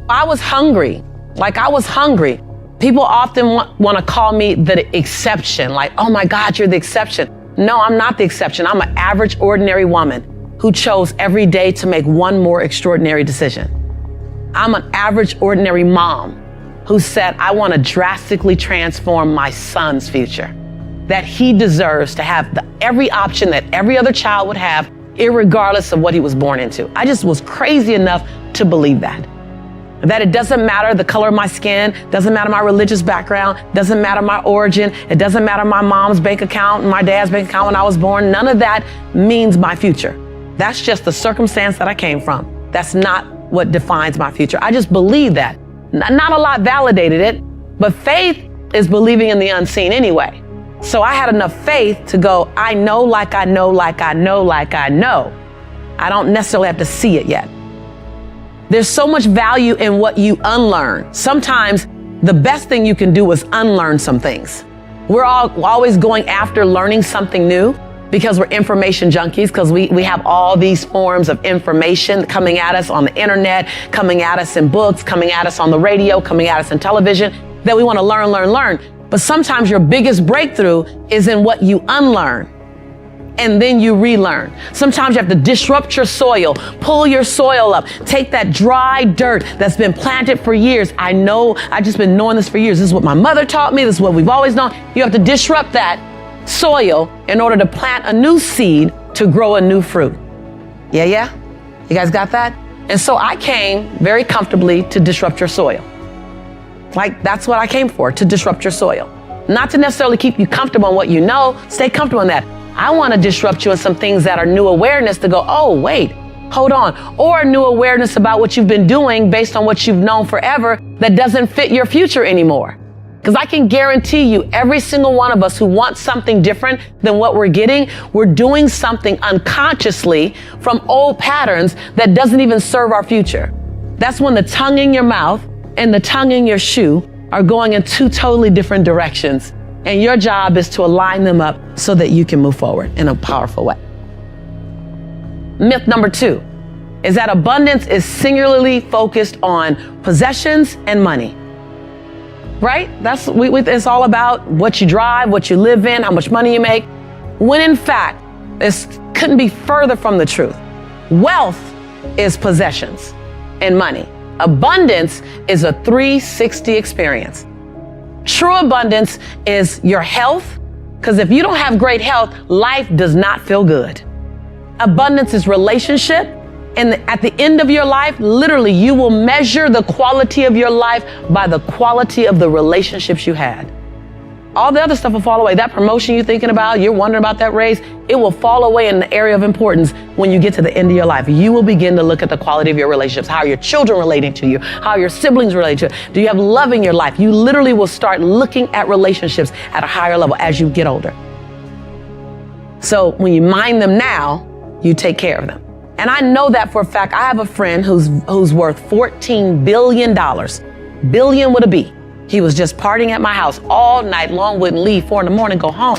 I was hungry. I was hungry. People often want to call me the exception. Like, oh my God, you're the exception. No, I'm not the exception. I'm an average, ordinary woman who chose every day to make one more extraordinary decision. I'm an average, ordinary mom who said, I want to drastically transform my son's future, that he deserves to have every option that every other child would have, irregardless of what he was born into. I just was crazy enough to believe that it doesn't matter the color of my skin, doesn't matter my religious background, doesn't matter my origin, it doesn't matter my mom's bank account and my dad's bank account when I was born. None of that means my future. That's just the circumstance that I came from. That's not what defines my future. I just believe that. Not a lot validated it, but faith is believing in the unseen anyway. So I had enough faith to go, I know like I know like I know like I know. I don't necessarily have to see it yet. There's so much value in what you unlearn. Sometimes the best thing you can do is unlearn some things. We're always going after learning something new because we're information junkies, because we have all these forms of information coming at us on the internet, coming at us in books, coming at us on the radio, coming at us in television, that we want to learn. But sometimes your biggest breakthrough is in what you unlearn. And then you relearn. Sometimes you have to disrupt your soil, pull your soil up, take that dry dirt that's been planted for years. I know, I've just been knowing this for years. This is what my mother taught me. This is what we've always known. You have to disrupt that soil in order to plant a new seed to grow a new fruit. Yeah? You guys got that? And so I came very comfortably to disrupt your soil. That's what I came for, to disrupt your soil. Not to necessarily keep you comfortable in what you know. Stay comfortable in that. I want to disrupt you in some things that are new awareness to go, oh, wait, hold on. Or new awareness about what you've been doing based on what you've known forever that doesn't fit your future anymore. Because I can guarantee you, every single one of us who wants something different than what we're getting, we're doing something unconsciously from old patterns that doesn't even serve our future. That's when the tongue in your mouth and the tongue in your shoe are going in two totally different directions. And your job is to align them up so that you can move forward in a powerful way. Myth number 2 is that abundance is singularly focused on possessions and money. Right? It's all about what you drive, what you live in, how much money you make. When in fact, this couldn't be further from the truth. Wealth is possessions and money. Abundance is a 360 experience. True abundance is your health, because if you don't have great health, life does not feel good. Abundance is relationship, and at the end of your life, literally, you will measure the quality of your life by the quality of the relationships you had. All the other stuff will fall away. That promotion you're thinking about, you're wondering about that raise, it will fall away in the area of importance when you get to the end of your life. You will begin to look at the quality of your relationships. How are your children relating to you? How are your siblings relating to you? Do you have love in your life? You literally will start looking at relationships at a higher level as you get older. So when you mind them now, you take care of them. And I know that for a fact. I have a friend who's worth $14 billion. Billion with a B. He was just partying at my house all night long, wouldn't leave, 4 a.m, go home.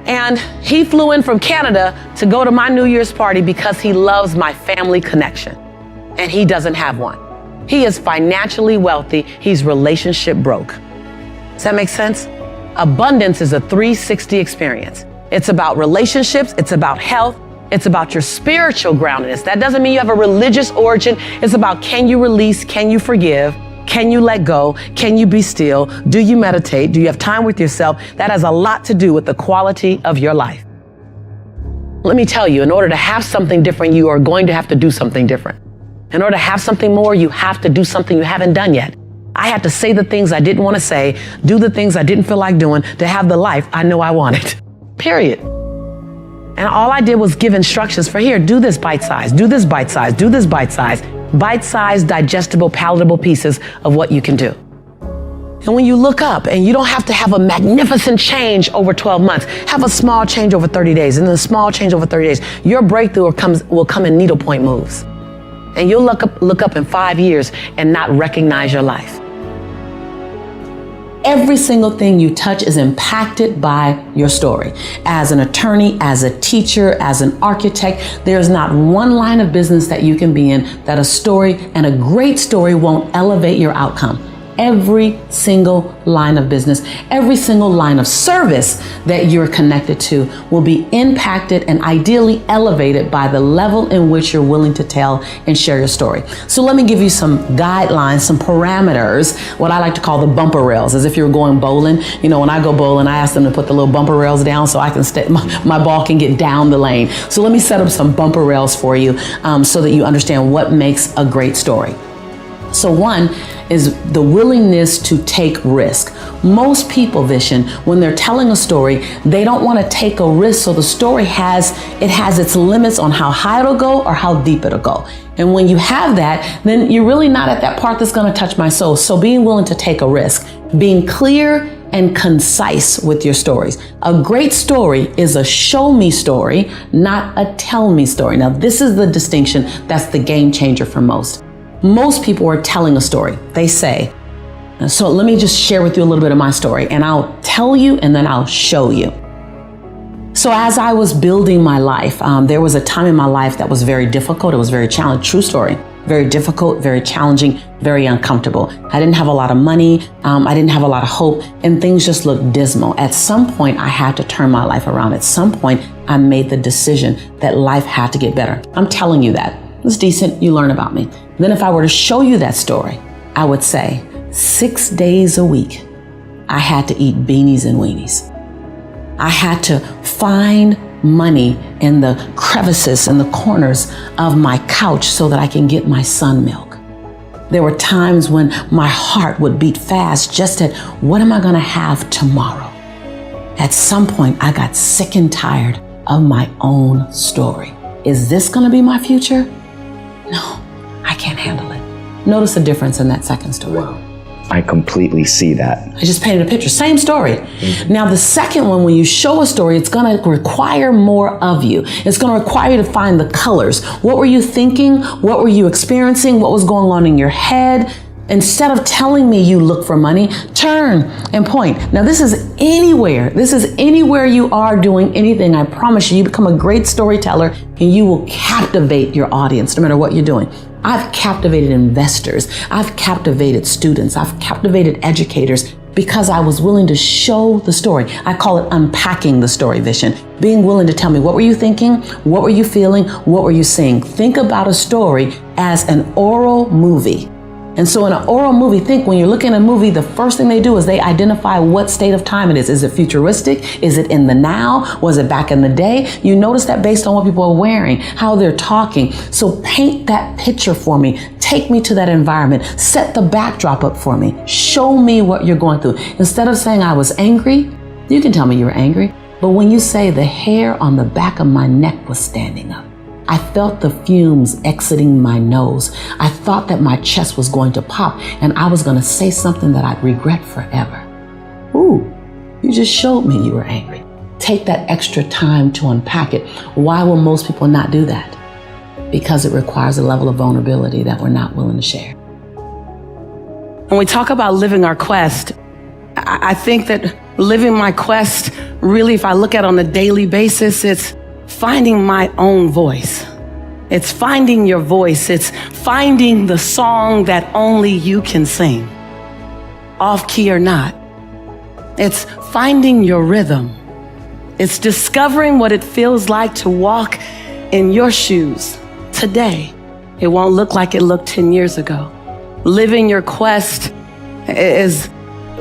And he flew in from Canada to go to my New Year's party because he loves my family connection. And he doesn't have one. He is financially wealthy. He's relationship broke. Does that make sense? Abundance is a 360 experience. It's about relationships. It's about health. It's about your spiritual groundedness. That doesn't mean you have a religious origin. It's about, can you release? Can you forgive? Can you let go? Can you be still? Do you meditate? Do you have time with yourself? That has a lot to do with the quality of your life. Let me tell you, in order to have something different, you are going to have to do something different. In order to have something more, you have to do something you haven't done yet. I had to say the things I didn't want to say, do the things I didn't feel like doing to have the life I know I wanted. Period. And all I did was give instructions for, here, do this bite size, do this bite size, do this bite size. Bite-sized, digestible, palatable pieces of what you can do. And when you look up, and you don't have to have a magnificent change over 12 months, have a small change over 30 days, and then a small change over 30 days, your breakthrough will come in needlepoint moves. And you'll look up in 5 years and not recognize your life. Every single thing you touch is impacted by your story. As an attorney, as a teacher, as an architect, there's not one line of business that you can be in that a story, and a great story, won't elevate your outcome. Every single line of business, every single line of service that you're connected to will be impacted and ideally elevated by the level in which you're willing to tell and share your story. So let me give you some guidelines, some parameters, what I like to call the bumper rails, as if you were going bowling. You know, when I go bowling, I ask them to put the little bumper rails down so I can my ball can get down the lane. So let me set up some bumper rails for you so that you understand what makes a great story. So one is the willingness to take risk. Most people, Vishen, when they're telling a story, they don't want to take a risk, so the story has its limits on how high it'll go or how deep it'll go. And when you have that, then you're really not at that part that's going to touch my soul. So being willing to take a risk, being clear and concise with your stories. A great story is a show me story, not a tell me story. Now, this is the distinction that's the game changer for most. Most people are telling a story. They say, so let me just share with you a little bit of my story, and I'll tell you and then I'll show you. So as I was building my life, there was a time in my life that was very difficult. It was very challenging. True story. Very difficult, very challenging, very uncomfortable. I didn't have a lot of money. I didn't have a lot of hope, and things just looked dismal. At some point, I had to turn my life around. At some point, I made the decision that life had to get better. I'm telling you that. It's decent. You learn about me. Then if I were to show you that story, I would say 6 days a week, I had to eat beanies and weenies. I had to find money in the crevices and the corners of my couch so that I can get my son milk. There were times when my heart would beat fast just at what am I going to have tomorrow? At some point, I got sick and tired of my own story. Is this going to be my future? No, I can't handle it. Notice the difference in that second story. Wow. I completely see that. I just painted a picture, same story. Mm-hmm. Now the second one, when you show a story, it's gonna require more of you. It's gonna require you to find the colors. What were you thinking? What were you experiencing? What was going on in your head? Instead of telling me you look for money, turn and point. Now this is anywhere. This is anywhere you are doing anything. I promise you, you become a great storyteller and you will captivate your audience no matter what you're doing. I've captivated investors. I've captivated students. I've captivated educators because I was willing to show the story. I call it unpacking the story, Vishen. Being willing to tell me, what were you thinking? What were you feeling? What were you seeing? Think about a story as an oral movie. And so in an oral movie, think when you're looking at a movie, the first thing they do is they identify what state of time it is. Is it futuristic? Is it in the now? Was it back in the day? You notice that based on what people are wearing, how they're talking. So paint that picture for me. Take me to that environment. Set the backdrop up for me. Show me what you're going through. Instead of saying I was angry, you can tell me you were angry. But when you say the hair on the back of my neck was standing up, I felt the fumes exiting my nose. I thought that my chest was going to pop and I was going to say something that I'd regret forever. Ooh, you just showed me you were angry. Take that extra time to unpack it. Why will most people not do that? Because it requires a level of vulnerability that we're not willing to share. When we talk about living our quest, I think that living my quest, really, if I look at it on a daily basis, it's finding my own voice. It's finding your voice. It's finding the song that only you can sing, off key or not. It's finding your rhythm. It's discovering what it feels like to walk in your shoes today. It won't look like it looked 10 years ago. Living your quest is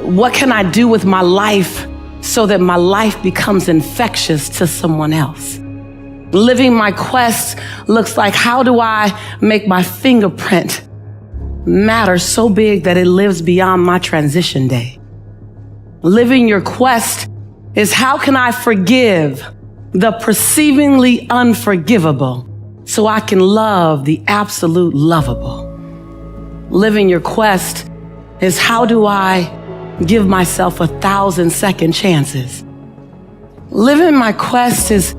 what can I do with my life so that my life becomes infectious to someone else? Living my quest looks like, how do I make my fingerprint matter so big that it lives beyond my transition day? Living your quest is, how can I forgive the perceivingly unforgivable so I can love the absolute lovable? Living your quest is, how do I give myself 1,000 second chances? Living my quest is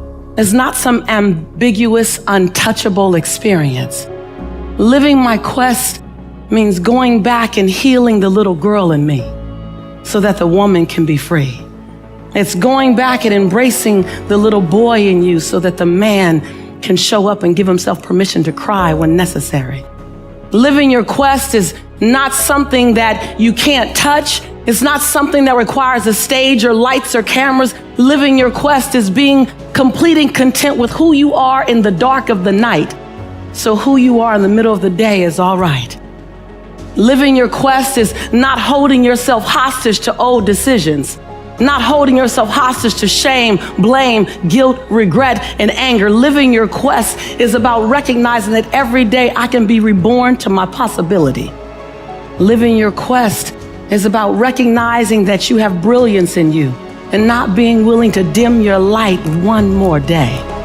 not some ambiguous, untouchable experience. Living my quest means going back and healing the little girl in me so that the woman can be free. It's going back and embracing the little boy in you so that the man can show up and give himself permission to cry when necessary. Living your quest is not something that you can't touch. It's not something that requires a stage or lights or cameras. Living your quest is being complete and content with who you are in the dark of the night. So who you are in the middle of the day is all right. Living your quest is not holding yourself hostage to old decisions, not holding yourself hostage to shame, blame, guilt, regret, and anger. Living your quest is about recognizing that every day I can be reborn to my possibility. Living your quest is about recognizing that you have brilliance in you and not being willing to dim your light one more day.